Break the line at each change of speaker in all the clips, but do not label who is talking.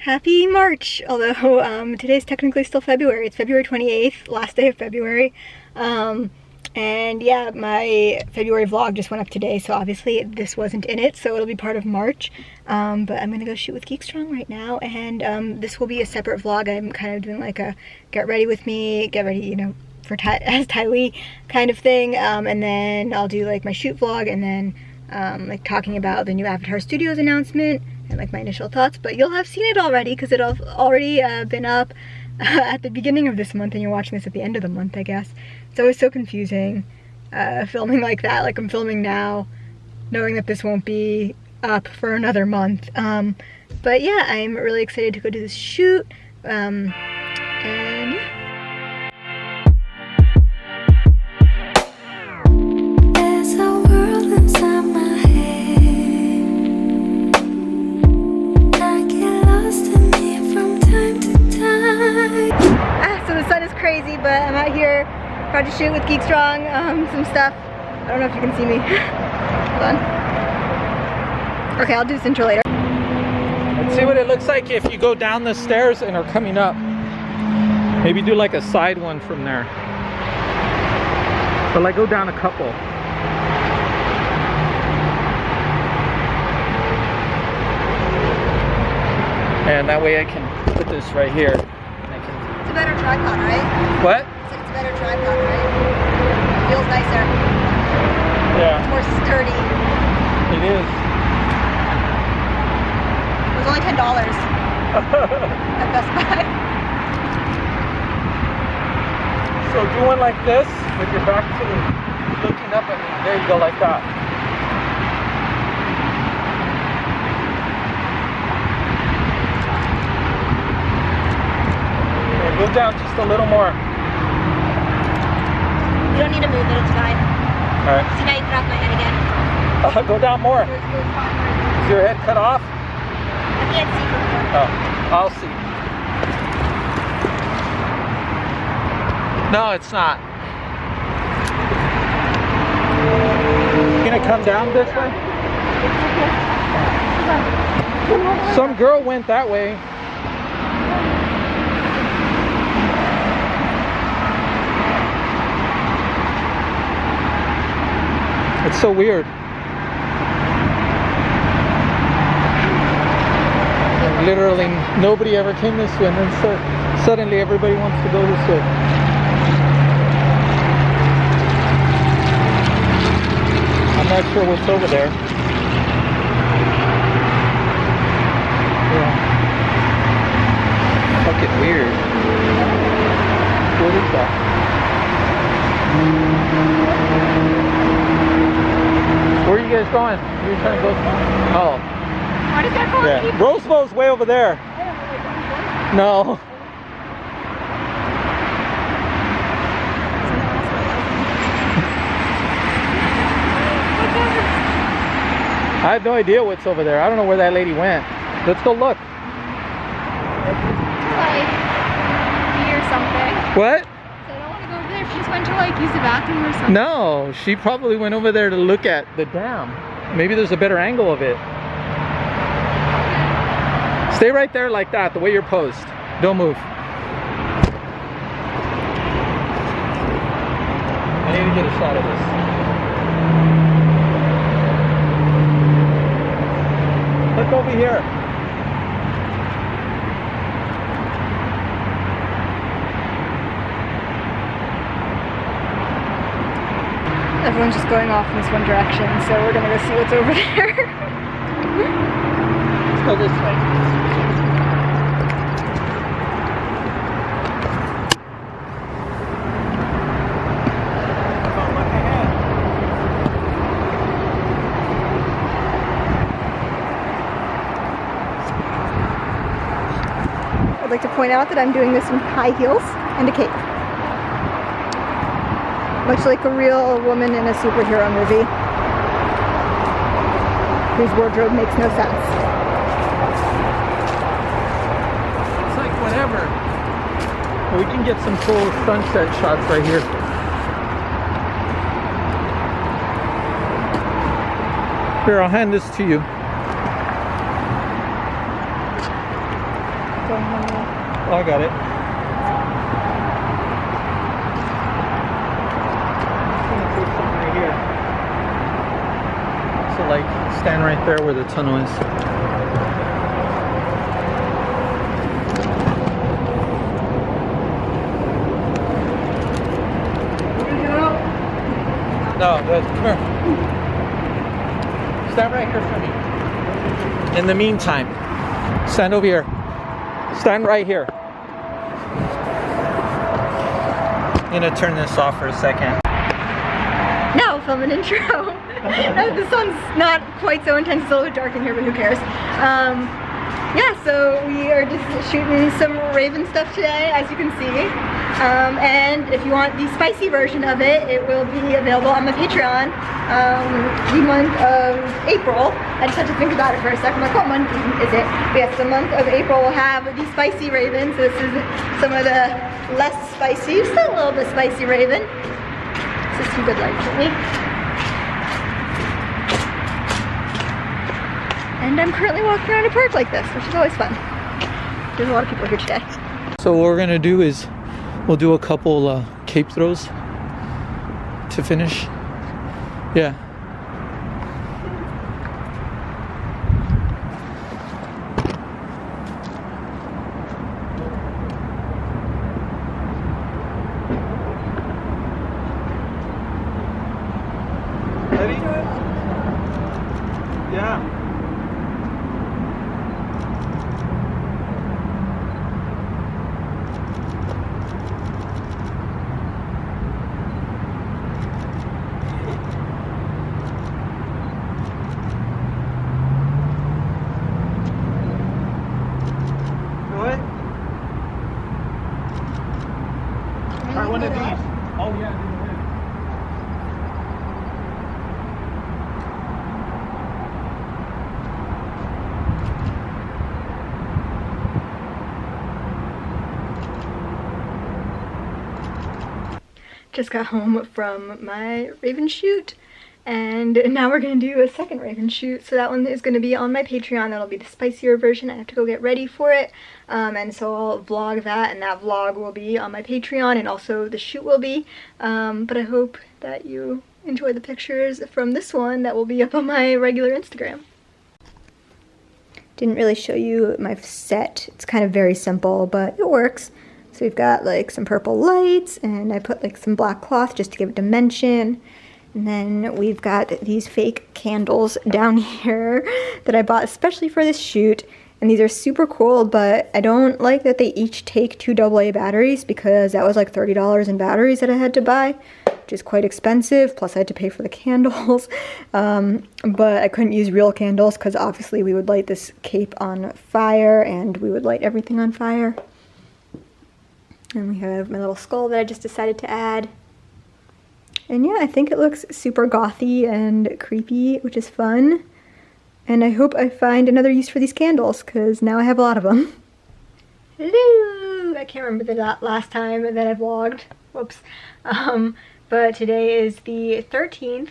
Happy March! Although today's technically still February. It's February 28th, last day of February. And yeah, my February vlog just went up today, so obviously this wasn't in it, so it'll be part of March. But I'm gonna go shoot with Geekstrong right now, and this will be a separate vlog. I'm kind of doing like a get ready with me, get ready, you know, for as Tylee kind of thing. And then I'll do like my shoot vlog, and then like talking about the new Avatar Studios announcement and like my initial thoughts. But you'll have seen it already because it'll already been up at the beginning of this month, and you're watching this at the end of the month, I guess. It's always so confusing filming like that. Like I'm filming now knowing that this won't be up for another month. But yeah, I'm really excited to go do this shoot. And yeah.
There's a world inside my head. I get lost in it from time to time.
So the sun is crazy, but I'm out here about to shoot with Geekstrong, some stuff. I don't know if you can see me. Hold on. Okay, I'll do this intro later.
Let's see what it looks like if you go down the stairs and are coming up. Maybe do like a side one from there. But like go down a couple. And that way I can put this right here.
It's a better tripod, right?
What?
It's a better tripod, right? It feels nicer.
Yeah.
It's more sturdy.
It is.
It was only $10 at Best Buy.
So do one like this with your back to the, looking up at me. There you go, like that. Okay, go down just a little more.
You don't need to move it, it's fine.
Alright.
See, now you cut off my head again.
Go down more. Is your head cut off?
I can't see from here.
Oh, I'll see. No, it's not. You gonna come down this way? Some girl went that way. It's so weird. Literally nobody ever came this way, and then suddenly everybody wants to go this way. I'm not sure what's over there. Yeah. Fucking weird. What is that? Where are you guys going? You're trying to go? Oh.
What is that called?
Yeah. Rosebow's way over there. No. I have no idea what's over there. I don't know where that lady went. Let's go look.
Like, pee or something.
What?
So I don't want to go over there. She just went to like use the bathroom or something.
No, she probably went over there to look at the dam. Maybe there's a better angle of it. Stay right there like that, the way you're posed. Don't move. I need to get a shot of this. Look over here.
Everyone's just going off in this one direction, so we're gonna go see what's over there.
Let's go this way.
I'd like to point out that I'm doing this in high heels and a cape. Much like a real woman in a superhero movie whose wardrobe makes no sense.
It's like whatever. We can get some cool sunset shots right here. Here, I'll hand this to you. Oh, I got it. Right here. So like stand right there where the tunnel is. No, come here. Stand right here for me. In the meantime, stand over here. Stand right here. I'm gonna turn this off for a second.
Now film an intro. This one's not quite so intense, it's a little bit dark in here, but who cares? Yeah, so we are just shooting some Raven stuff today, as you can see. And if you want the spicy version of it, it will be available on my Patreon the month of April. I just had to think about it for a second. I'm like, what month is it? But yes, the month of April will have the spicy Raven. So this is some of the less spicy, still a little bit spicy Raven. This is some good light for me. And I'm currently walking around a park like this, which is always fun. There's a lot of people here today.
So what we're gonna do is we'll do a couple cape throws to finish. Yeah. Ready? Yeah. Try one of these. Oh yeah.
Just got home from my Raven shoot, and now we're gonna do a second Raven shoot. So that one is gonna be on my Patreon. That'll be the spicier version. I have to go get ready for it, and so I'll vlog that, and that vlog will be on my Patreon, and also the shoot will be. But I hope that you enjoy the pictures from this one that will be up on my regular Instagram. Didn't really show you my set. It's kind of very simple, but it works. So we've got like some purple lights, and I put like some black cloth just to give it dimension. And then we've got these fake candles down here that I bought especially for this shoot. And these are super cool, but I don't like that they each take 2 AA batteries, because that was like $30 in batteries that I had to buy, which is quite expensive. Plus I had to pay for the candles. But I couldn't use real candles because obviously we would light this cape on fire, and we would light everything on fire. And we have my little skull that I just decided to add. And yeah, I think it looks super gothy and creepy, which is fun. And I hope I find another use for these candles, because now I have a lot of them. Hello! I can't remember the last time that I vlogged. Whoops. But today is the 13th,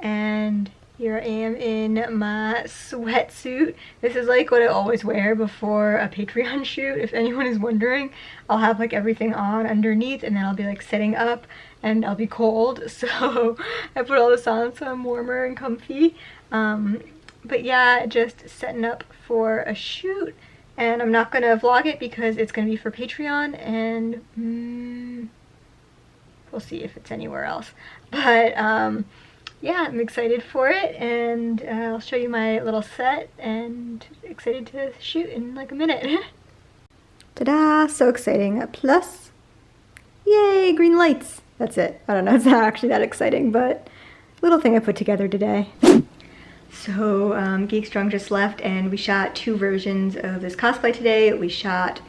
and here I am in my sweatsuit. This is like what I always wear before a Patreon shoot, if anyone is wondering. I'll have like everything on underneath, and then I'll be like setting up, and I'll be cold, so I put all this on so I'm warmer and comfy. But yeah, just setting up for a shoot, and I'm not gonna vlog it because it's gonna be for Patreon, and we'll see if it's anywhere else. But yeah, I'm excited for it, and I'll show you my little set, and excited to shoot in like a minute. Ta-da! So exciting. Plus, yay, green lights. That's it. I don't know, it's not actually that exciting, but little thing I put together today. So Geekstrong just left, and we shot 2 versions of this cosplay today. We shot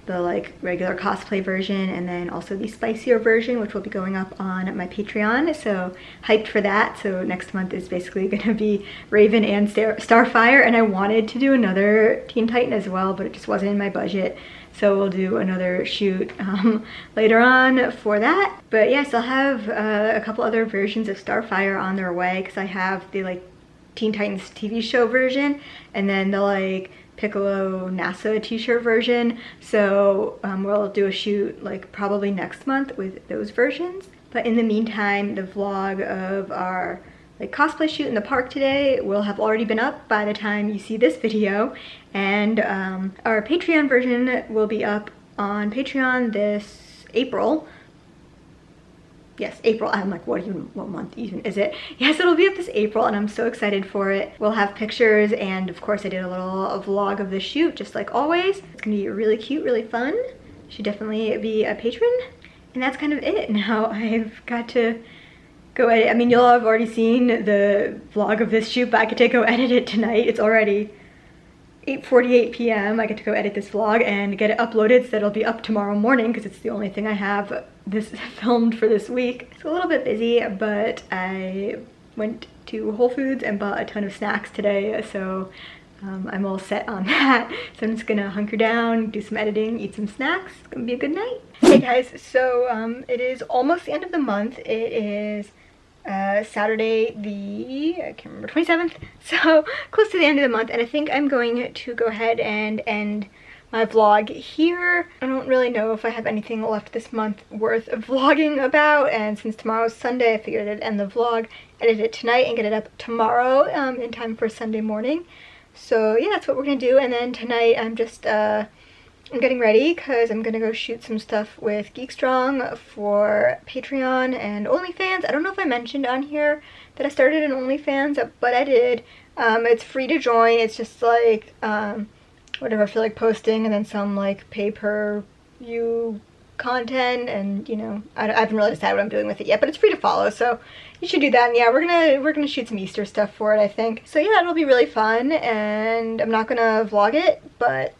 the like regular cosplay version, and then also the spicier version, which will be going up on my Patreon. So hyped for that. So next month is basically gonna be Raven and Starfire, and I wanted to do another Teen Titan as well, but it just wasn't in my budget. So we'll do another shoot later on for that. But yes, I'll have a couple other versions of Starfire on their way, because I have the like Teen Titans TV show version, and then the like Piccolo NASA t-shirt version. So we'll do a shoot like probably next month with those versions. But in the meantime, the vlog of our like cosplay shoot in the park today will have already been up by the time you see this video, and our Patreon version will be up on Patreon this April. Yes, April. I'm like, what month even is it? Yes, it'll be up this April, and I'm so excited for it. We'll have pictures, and of course I did a vlog of the shoot, just like always. It's gonna be really cute, really fun. You should definitely be a patron. And that's kind of it. Now I've got to go edit. I mean, you'll have already seen the vlog of this shoot, but I get to go edit it tonight. It's already 8:48 p.m. I get to go edit this vlog and get it uploaded so that it'll be up tomorrow morning, because it's the only thing I have this filmed for this week. It's a little bit busy, but I went to Whole Foods and bought a ton of snacks today, so I'm all set on that. So I'm just gonna hunker down, do some editing, eat some snacks. It's gonna be a good night. Hey guys, so it is almost the end of the month. It is Saturday I can't remember, 27th, so close to the end of the month, and I think I'm going to go ahead and end my vlog here. I don't really know if I have anything left this month worth of vlogging about, and since tomorrow's Sunday, I figured I'd end the vlog, edit it tonight, and get it up tomorrow in time for Sunday morning. So yeah, that's what we're gonna do. And then tonight I'm just I'm getting ready because I'm gonna go shoot some stuff with Geekstrong for Patreon and OnlyFans. I don't know if I mentioned on here that I started an OnlyFans, but I did. It's free to join. It's just like whatever I feel like posting, and then some like pay-per-view content, and you know, I haven't really decided what I'm doing with it yet, but it's free to follow, so you should do that. And yeah, we're gonna shoot some Easter stuff for it, I think. So yeah, it'll be really fun, and I'm not gonna vlog it, but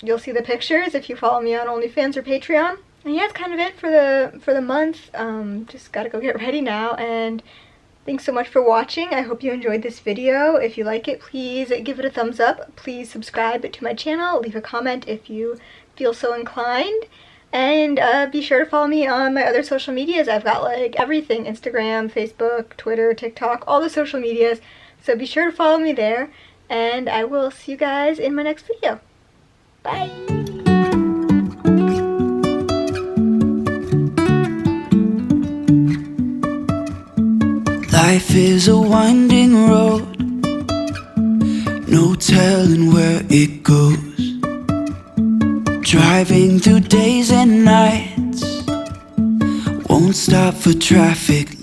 you'll see the pictures if you follow me on OnlyFans or Patreon. And yeah, that's kind of it for the month. Just gotta go get ready now, and thanks so much for watching. I hope you enjoyed this video. If you like it, please give it a thumbs up. Please subscribe to my channel. Leave a comment if you feel so inclined. And be sure to follow me on my other social medias. I've got like everything: Instagram, Facebook, Twitter, TikTok, all the social medias. So be sure to follow me there. And I will see you guys in my next video. Bye!
Life is a winding road, no telling where it goes. Driving through days and nights, won't stop for traffic